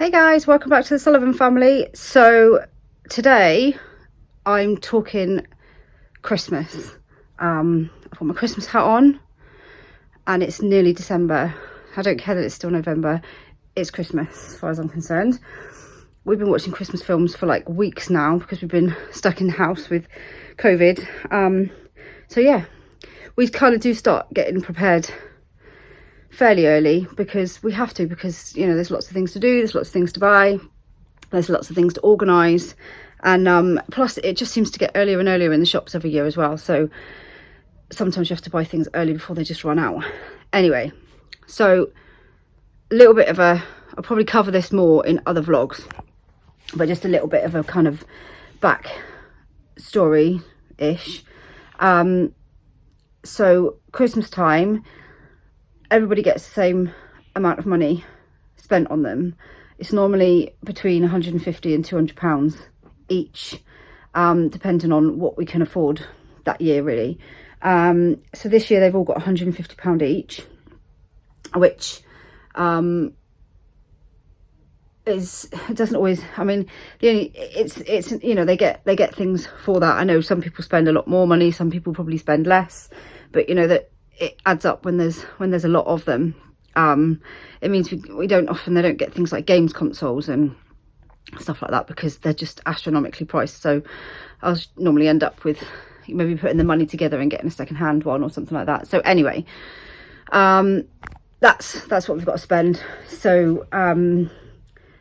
Hey guys, welcome back to the Sullivan family. So today I'm talking Christmas. I've got my Christmas hat on and it's nearly December. I don't care that it's still November. It's Christmas as far as I'm concerned. We've been watching Christmas films for like weeks now because we've been stuck in the house with COVID. So yeah, we kind of do start getting prepared fairly early because we have to, because you know there's lots of things to do, there's lots of things to buy, there's lots of things to organise, and plus it just seems to get earlier and earlier in the shops every year as well, so sometimes you have to buy things early before they just run out. Anyway, so a little bit of a, I'll probably cover this more in other vlogs, but just a little bit of a kind of back story ish. So Christmas time, everybody gets the same amount of money spent on them. It's normally between 150 and 200 pounds each, depending on what we can afford that year really. So this year they've all got 150 pound each, which it doesn't always, I mean, it's you know, they get things for that. I know some people spend a lot more money, some people probably spend less, but you know that it adds up when there's a lot of them. It means we don't get things like games consoles and stuff like that because they're just astronomically priced. So I'll normally end up with maybe putting the money together and getting a second-hand one or something like that. So anyway, that's what we've got to spend. So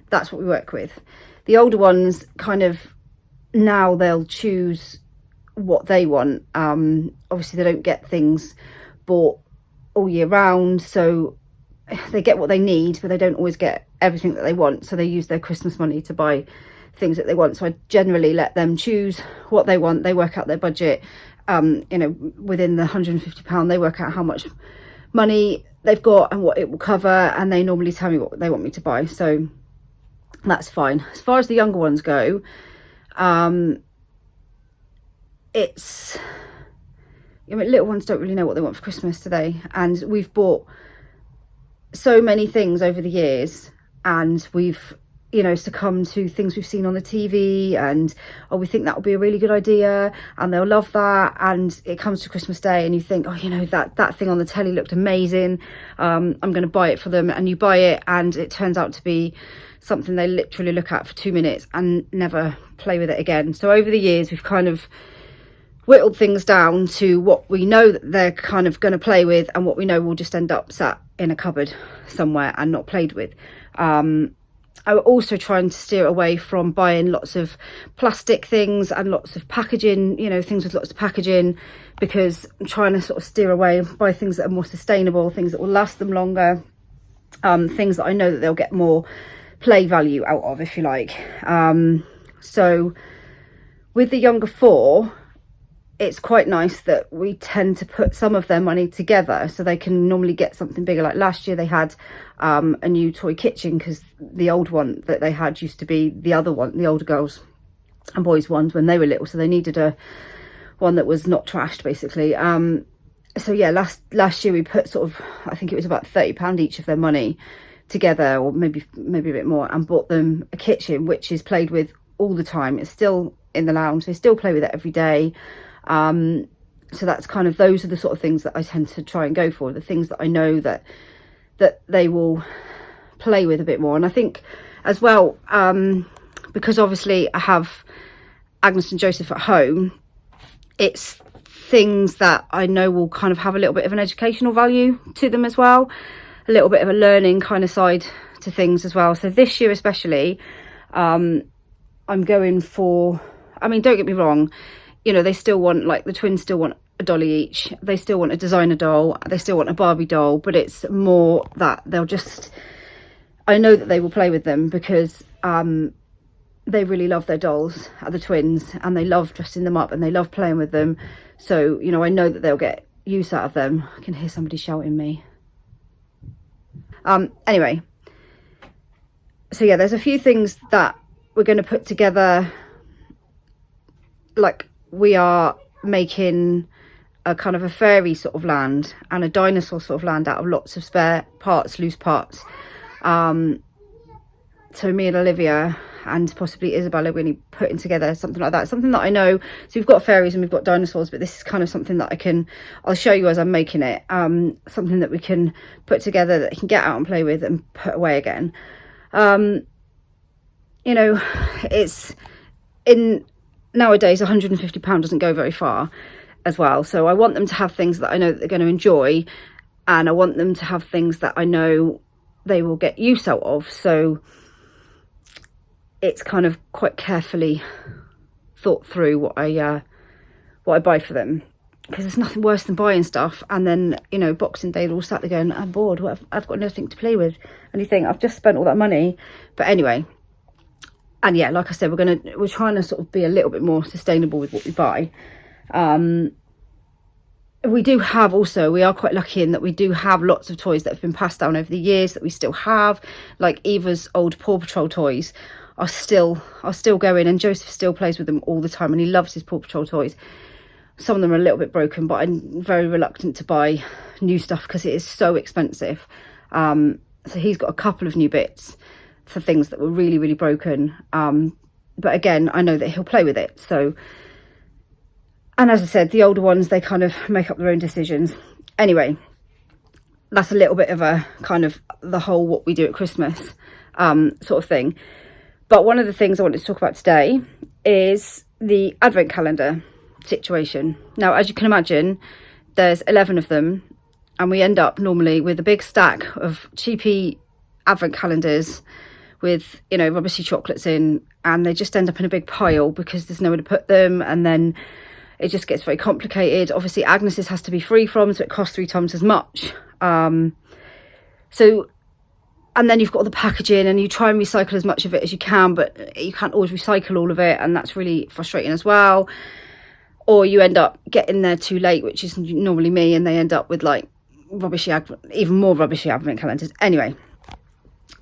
that's what we work with. The older ones kind of, now they'll choose what they want. Obviously they don't get things bought all year round, so they get what they need, but they don't always get everything that they want, so they use their Christmas money to buy things that they want. So I generally let them choose what they want. They work out their budget, you know, within the 150 pound, they work out how much money they've got and what it will cover, and they normally tell me what they want me to buy, so that's fine. As far as the younger ones go, it's, I mean, little ones don't really know what they want for Christmas today, and we've bought so many things over the years, and we've, you know, succumbed to things we've seen on the TV, and oh, we think that would be a really good idea and they'll love that, and it comes to Christmas Day and you think, oh, you know, that thing on the telly looked amazing, I'm going to buy it for them, and you buy it and it turns out to be something they literally look at for 2 minutes and never play with it again. So over the years we've kind of whittled things down to what we know that they're kind of going to play with, and what we know will just end up sat in a cupboard somewhere and not played with. I'm also trying to steer away from buying lots of plastic things and lots of packaging, you know, things with lots of packaging, because I'm trying to sort of steer away, buy things that are more sustainable, things that will last them longer, things that I know that they'll get more play value out of, if you like. So with the younger four, it's quite nice that we tend to put some of their money together so they can normally get something bigger. Like last year they had a new toy kitchen, because the old one that they had used to be the other one, the older girls and boys ones when they were little, so they needed a one that was not trashed basically. So yeah, last year we put sort of, I think it was about £30 each of their money together, or maybe a bit more, and bought them a kitchen which is played with all the time. It's still in the lounge, they still play with it every day. So that's kind of, those are the sort of things that I tend to try and go for, the things that I know that they will play with a bit more. And I think as well, because obviously I have Agnes and Joseph at home, it's things that I know will kind of have a little bit of an educational value to them as well, a little bit of a learning kind of side to things as well. So this year especially, I'm going for, I mean, don't get me wrong, you know, they still want, like the twins still want a dolly each, they still want a designer doll, they still want a Barbie doll, but it's more that they'll just, I know that they will play with them because they really love their dolls, the twins, and they love dressing them up and they love playing with them. So, you know, I know that they'll get use out of them. I can hear somebody shouting me. Anyway, so yeah, there's a few things that we're going to put together. Like, we are making a kind of a fairy sort of land and a dinosaur sort of land out of lots of spare parts, loose parts. so me and Olivia and possibly Isabel are really putting together something like that, something that I know. So we've got fairies and we've got dinosaurs, but this is kind of something that I'll show you as I'm making it, something that we can put together that you can get out and play with and put away again. You know, it's in nowadays £150 doesn't go very far as well, so I want them to have things that I know that they're going to enjoy, and I want them to have things that I know they will get use out of. So it's kind of quite carefully thought through what I buy for them, because there's nothing worse than buying stuff and then, you know, Boxing Day they're all sat there going, I'm bored, I've got nothing to play with, and you think, I've just spent all that money. But anyway, and yeah, like I said, we're trying to sort of be a little bit more sustainable with what we buy. We do have also, we are quite lucky in that we do have lots of toys that have been passed down over the years that we still have, like Eva's old Paw Patrol toys are still going, and Joseph still plays with them all the time and he loves his Paw Patrol toys. Some of them are a little bit broken, but I'm very reluctant to buy new stuff because it is so expensive. So he's got a couple of new bits for things that were really, really broken. But again, I know that he'll play with it. So, and as I said, the older ones, they kind of make up their own decisions. Anyway, that's a little bit of a kind of the whole what we do at Christmas sort of thing. But one of the things I wanted to talk about today is the advent calendar situation. Now, as you can imagine, there's 11 of them, and we end up normally with a big stack of cheapy advent calendars with, you know, rubbishy chocolates in, and they just end up in a big pile because there's nowhere to put them, and then it just gets very complicated. Obviously Agnes's has to be free from, so it costs 3 times as much. So, and then you've got all the packaging, and you try and recycle as much of it as you can, but you can't always recycle all of it, and that's really frustrating as well. Or you end up getting there too late, which is normally me, and they end up with like rubbishy, even more rubbishy advent calendars. Anyway,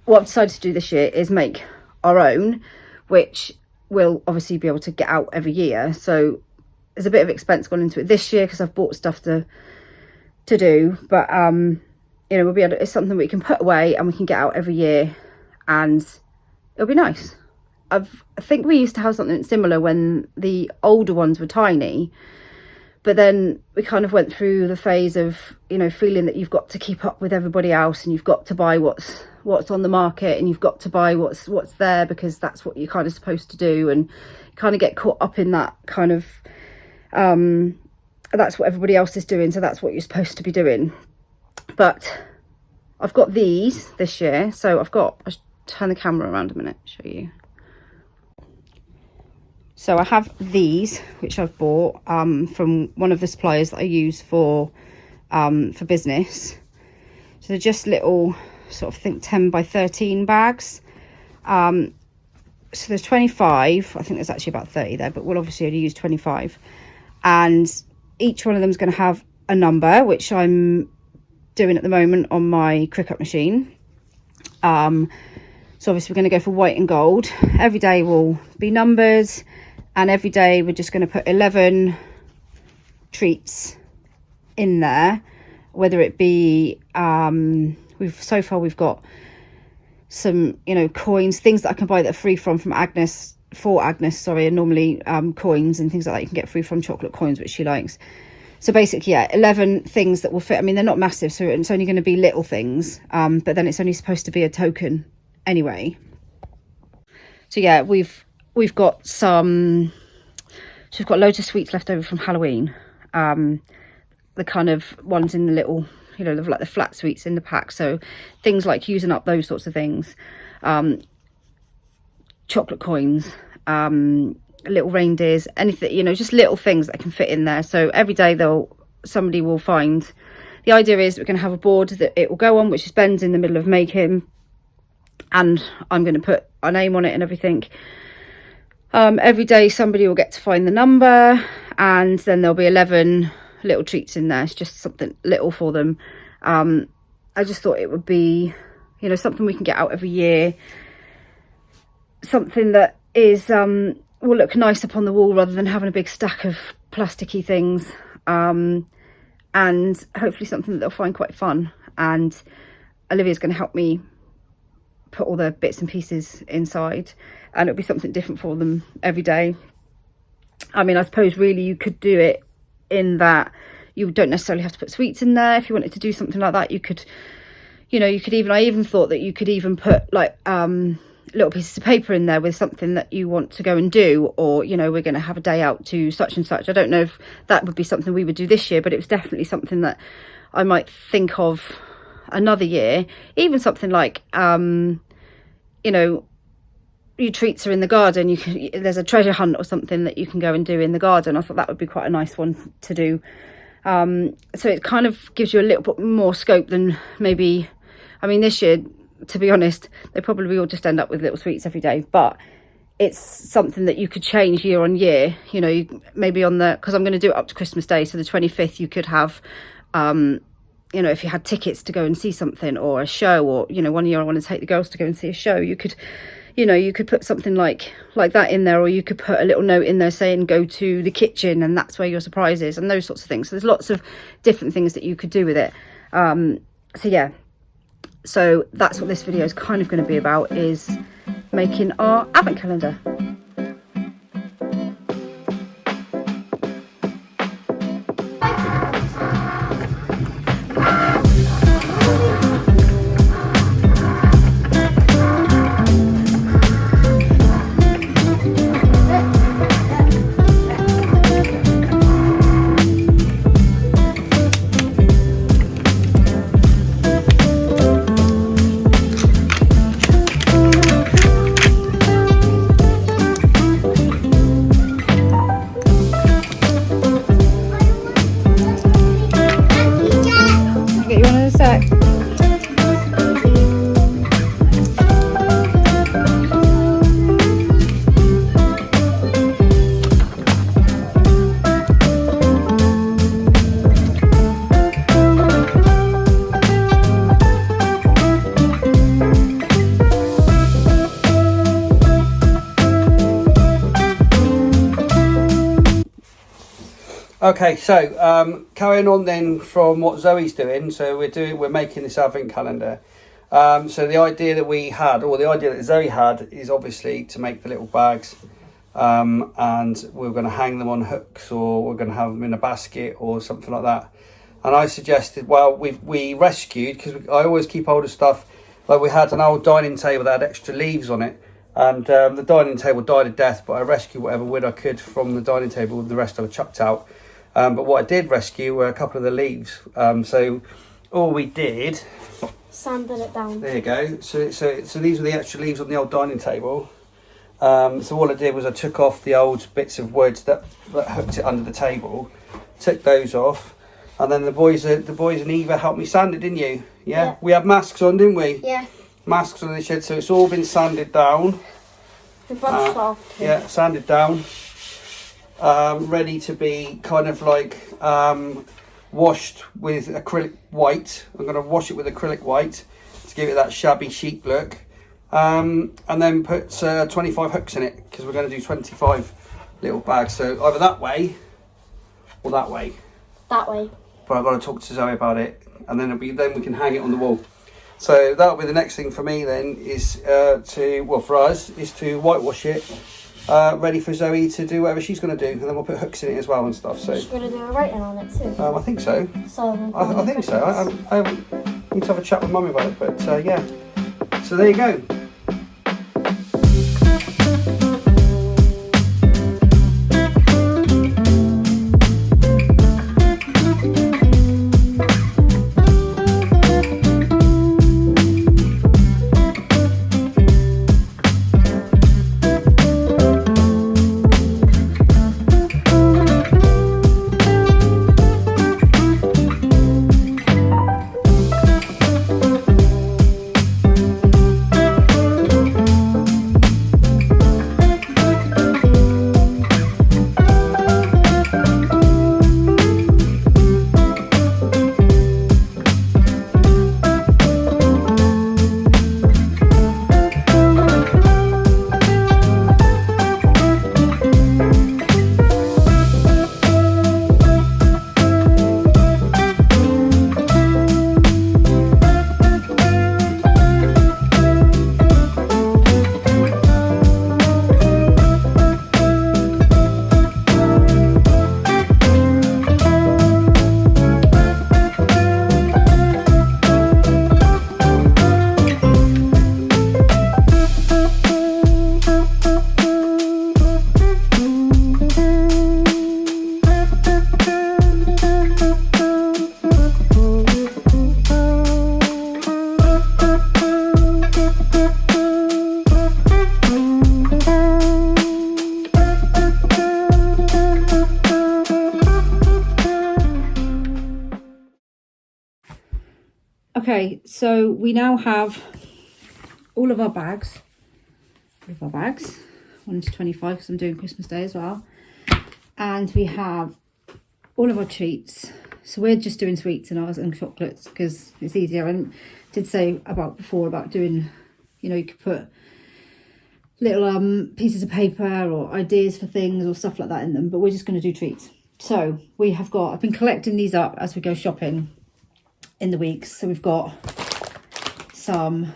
what I've decided to do this year is make our own, which we'll obviously be able to get out every year. So there's a bit of expense gone into it this year because I've bought stuff to do, but you know, we'll be able to, it's something we can put away and we can get out every year, and it'll be nice. I think we used to have something similar when the older ones were tiny, but then we kind of went through the phase of, you know, feeling that you've got to keep up with everybody else, and you've got to buy what's on the market, and you've got to buy what's there because that's what you're kind of supposed to do, and you kind of get caught up in that kind of that's what everybody else is doing, so that's what you're supposed to be doing. But I've got these this year, so I'll turn the camera around a minute, show you. So I have these, which I've bought from one of the suppliers that I use for business. So they're just little sort of, think 10 by 13 bags. So there's 25. I think there's actually about 30 there, but we'll obviously only use 25. And each one of them is going to have a number, which I'm doing at the moment on my Cricut machine. So obviously we're going to go for white and gold. Every day will be numbered, and every day we're just going to put 11 treats in there, whether it be so far we've got some, you know, coins, things that I can buy that are free from Agnes, and normally coins and things like that you can get free from, chocolate coins, which she likes. So basically, yeah, 11 things that will fit. I mean, they're not massive, so it's only going to be little things, but then it's only supposed to be a token anyway. So yeah, we've got some, so we've got loads of sweets left over from Halloween, the kind of ones in the little, you know, like the flat sweets in the pack, so things like using up those sorts of things, chocolate coins, little reindeers, anything, you know, just little things that can fit in there. So every day somebody will find, the idea is we're going to have a board that it will go on, which is Ben's in the middle of making, and I'm going to put our name on it and everything. Every day somebody will get to find the number, and then there'll be 11 little treats in there. It's just something little for them. I just thought it would be, you know, something we can get out every year, something that is will look nice up on the wall rather than having a big stack of plasticky things, and hopefully something that they'll find quite fun. And Olivia's going to help me put all the bits and pieces inside, and it'll be something different for them every day. I mean, I suppose really you could do it in that you don't necessarily have to put sweets in there. If you wanted to do something like that, you could, you know, you could even, I even thought that you could even put like little pieces of paper in there with something that you want to go and do, or, you know, we're going to have a day out to such and such. I don't know if that would be something we would do this year, but it was definitely something that I might think of another year. Even something like, you know, your treats are in the garden, you can, there's a treasure hunt or something that you can go and do in the garden. I thought that would be quite a nice one to do. So it kind of gives you a little bit more scope than maybe, I mean, this year, to be honest, they probably all just end up with little sweets every day, but it's something that you could change year on year. You know, maybe on the, because I'm going to do it up to Christmas Day, so the 25th you could have, you know, if you had tickets to go and see something or a show, or, you know, one year I want to take the girls to go and see a show, you could, you know, you could put something like that in there, or you could put a little note in there saying go to the kitchen and that's where your surprise is, and those sorts of things. So there's lots of different things that you could do with it. So yeah, so that's what this video is kind of going to be about, is making our advent calendar. Okay, so carrying on then from what Zoe's doing, so we're making this advent calendar. So the idea that we had, or the idea that Zoe had, is obviously to make the little bags, and we're going to hang them on hooks, or we're going to have them in a basket or something like that. And I suggested, well, we rescued, because I always keep hold of stuff, like we had an old dining table that had extra leaves on it, and the dining table died a death, but I rescued whatever wood I could from the dining table, the rest I chucked out. But what I did rescue were a couple of the leaves. So all we did, sanded it down. There you go. So these were the extra leaves on the old dining table. So all I did was I took off the old bits of wood that hooked it under the table, took those off, and then the boys and Eva helped me sand it, didn't you? Yeah. We had masks on, didn't we? Yeah. Masks on the shed, so it's all been sanded down. The brush off. Yeah, sanded down. Ready to be kind of like washed with acrylic white. I'm going to wash it with acrylic white to give it that shabby chic look, and then put 25 hooks in it, because we're going to do 25 little bags. So either that way or that way. That way. But I've got to talk to Zoe about it, and then we can hang it on the wall. So that'll be the next thing for me then, is for us, is to whitewash it. Ready for Zoe to do whatever she's going to do, and then we'll put hooks in it as well and stuff. So she's going to do a writing on it too. I think so. I think so. I need to have a chat with Mummy about it, but yeah. So there you go. Okay, so we now have all of our bags. 1 to 25 because I'm doing Christmas Day as well. And we have all of our treats. So we're just doing sweets and ours and chocolates because it's easier. And did say before about doing, you know, you could put little pieces of paper or ideas for things or stuff like that in them, but we're just going to do treats. So we have got, I've been collecting these up as we go shopping in the weeks. So we've got some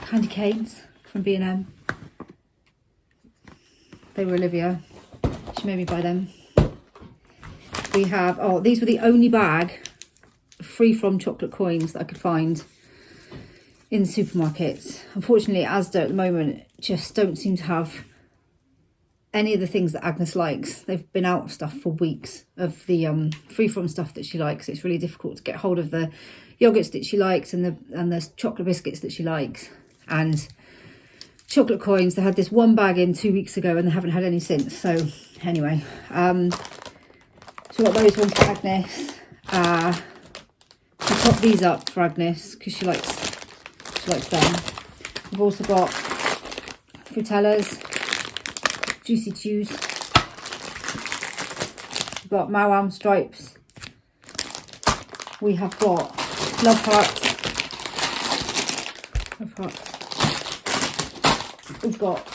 candy canes from B&M. They were Olivia. She made me buy them. We have, oh, these were the only bag free from chocolate coins that I could find in the supermarkets. Unfortunately, Asda at the moment just don't seem to have any of the things that Agnes likes. They've been out of stuff for weeks of the free from stuff that she likes. It's really difficult to get hold of the yogurts that she likes and the chocolate biscuits that she likes. And chocolate coins, they had this one bag in 2 weeks ago and they haven't had any since. So anyway, so what those ones for Agnes. I popped these up for Agnes because she likes them. We've also got Frutellas, Juicy Chews. We've got Mau stripes. We have got Love Hearts. We've got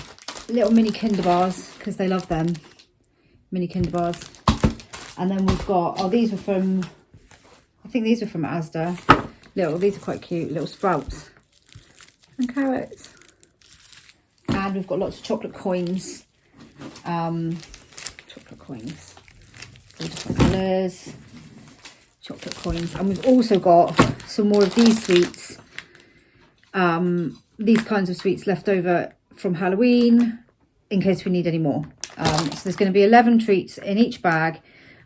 little mini Kinder bars because they love them. Mini Kinder bars. And then we've got, oh, these were from, I think these were from Asda. These are quite cute, little sprouts and carrots. And we've got lots of chocolate coins. All different colours. Chocolate coins. And we've also got some more of these sweets. These kinds of sweets left over from Halloween in case we need any more. So there's going to be 11 treats in each bag.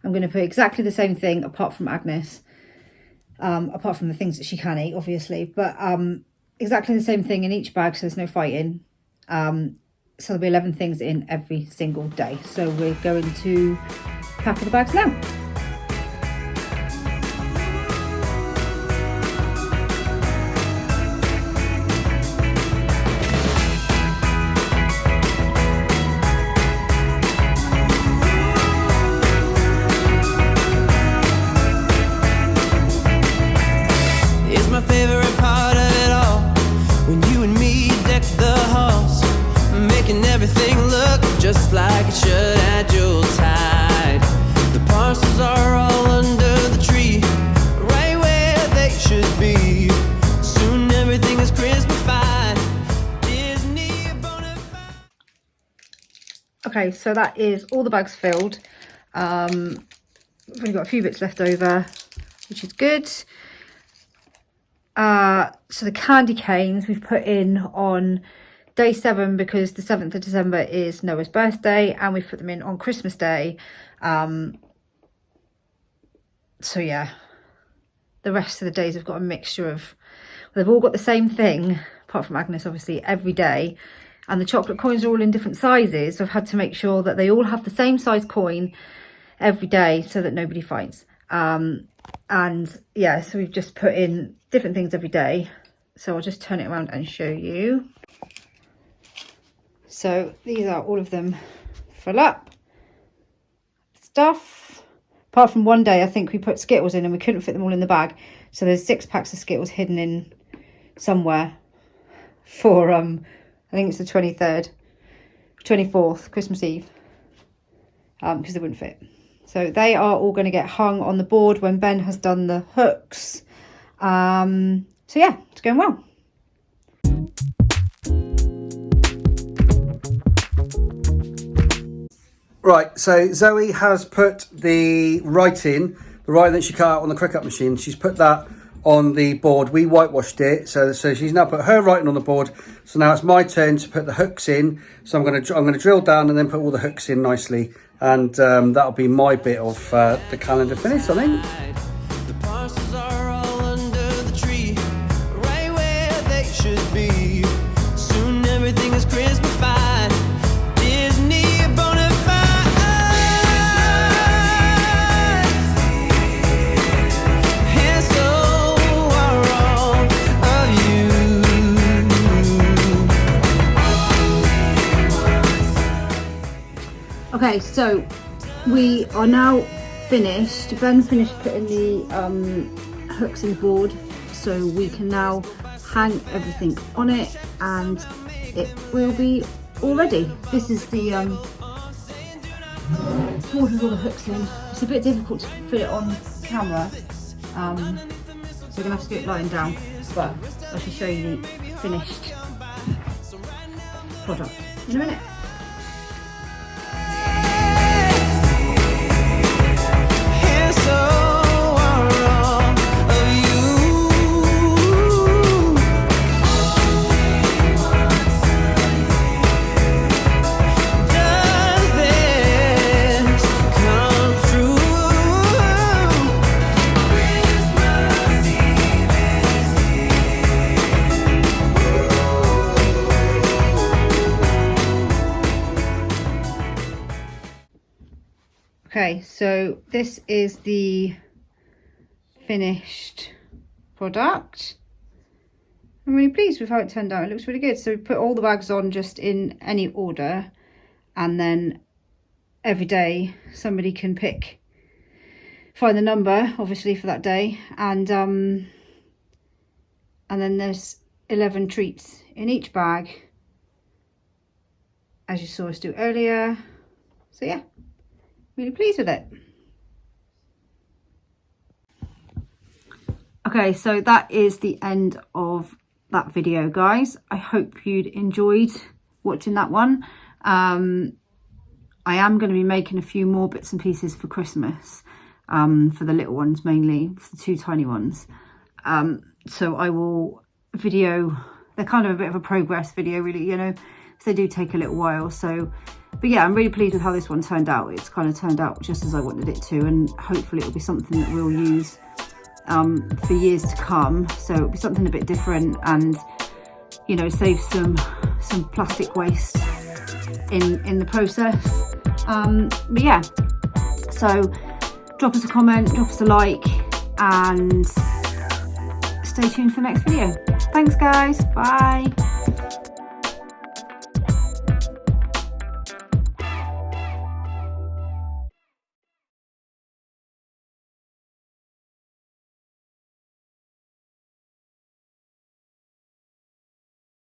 I'm going to put exactly the same thing apart from Agnes. Apart from the things that she can eat, obviously. But exactly the same thing in each bag, so there's no fighting. So there'll be 11 things in every single day. So we're going to pack all the bags now. Just like it should at Yuletide. The parcels are all under the tree, right where they should be. Soon everything is Christmasified. Disney bonafide. Okay, so that is all the bags filled. We've only got a few bits left over, which is good. So the candy canes we've put in on Day 7 because the 7th of December is Noah's birthday and we've put them in on Christmas Day. So yeah, the rest of the days have got a mixture of, they've all got the same thing, apart from Agnes obviously, every day. And the chocolate coins are all in different sizes. So I've had to make sure that they all have the same size coin every day so that nobody fights. And yeah, so we've just put in different things every day. So I'll just turn it around and show you. So these are all of them full up stuff. Apart from one day, I think we put Skittles in and we couldn't fit them all in the bag. So there's 6 packs of Skittles hidden in somewhere for, I think it's the 24th, Christmas Eve, because they wouldn't fit. So they are all going to get hung on the board when Ben has done the hooks. So yeah, it's going well. Right, so Zoe has put the writing that she cut out on the Cricut machine. She's put that on the board. We whitewashed it, so she's now put her writing on the board. So now it's my turn to put the hooks in. So I'm gonna drill down and then put all the hooks in nicely, and that'll be my bit of the calendar finished, I think. The parcels are all under the tree, right where they should be. Soon everything is Christmasified. Disney bonafide. And so are all Okay, so we are now finished. Ben finished putting the hooks in the board, so we can now hang everything on it and it will be all ready. This is the board with all the hooks in. It's a bit difficult to fit it on camera, so we're gonna have to do it lying down, but I shall show you the finished product in a minute. Okay, so this is the finished product. I'm really pleased with how it turned out. It looks really good. So we put all the bags on just in any order, and then every day somebody can find the number, obviously, for that day, and then there's 11 treats in each bag, as you saw us do earlier. So yeah, really pleased with it. Okay, so that is the end of that video, guys. I hope you'd enjoyed watching that one. I am going to be making a few more bits and pieces for Christmas, for the little ones mainly, for the two tiny ones. So I will video, they're kind of a bit of a progress video, really, you know, so they do take a little while. So, but yeah, I'm really pleased with how this one turned out. It's kind of turned out just as I wanted it to, and hopefully it'll be something that we'll use for years to come. So it'll be something a bit different, and you know, save some plastic waste in the process. But yeah, so drop us a comment, drop us a like, and stay tuned for the next video. Thanks guys, bye.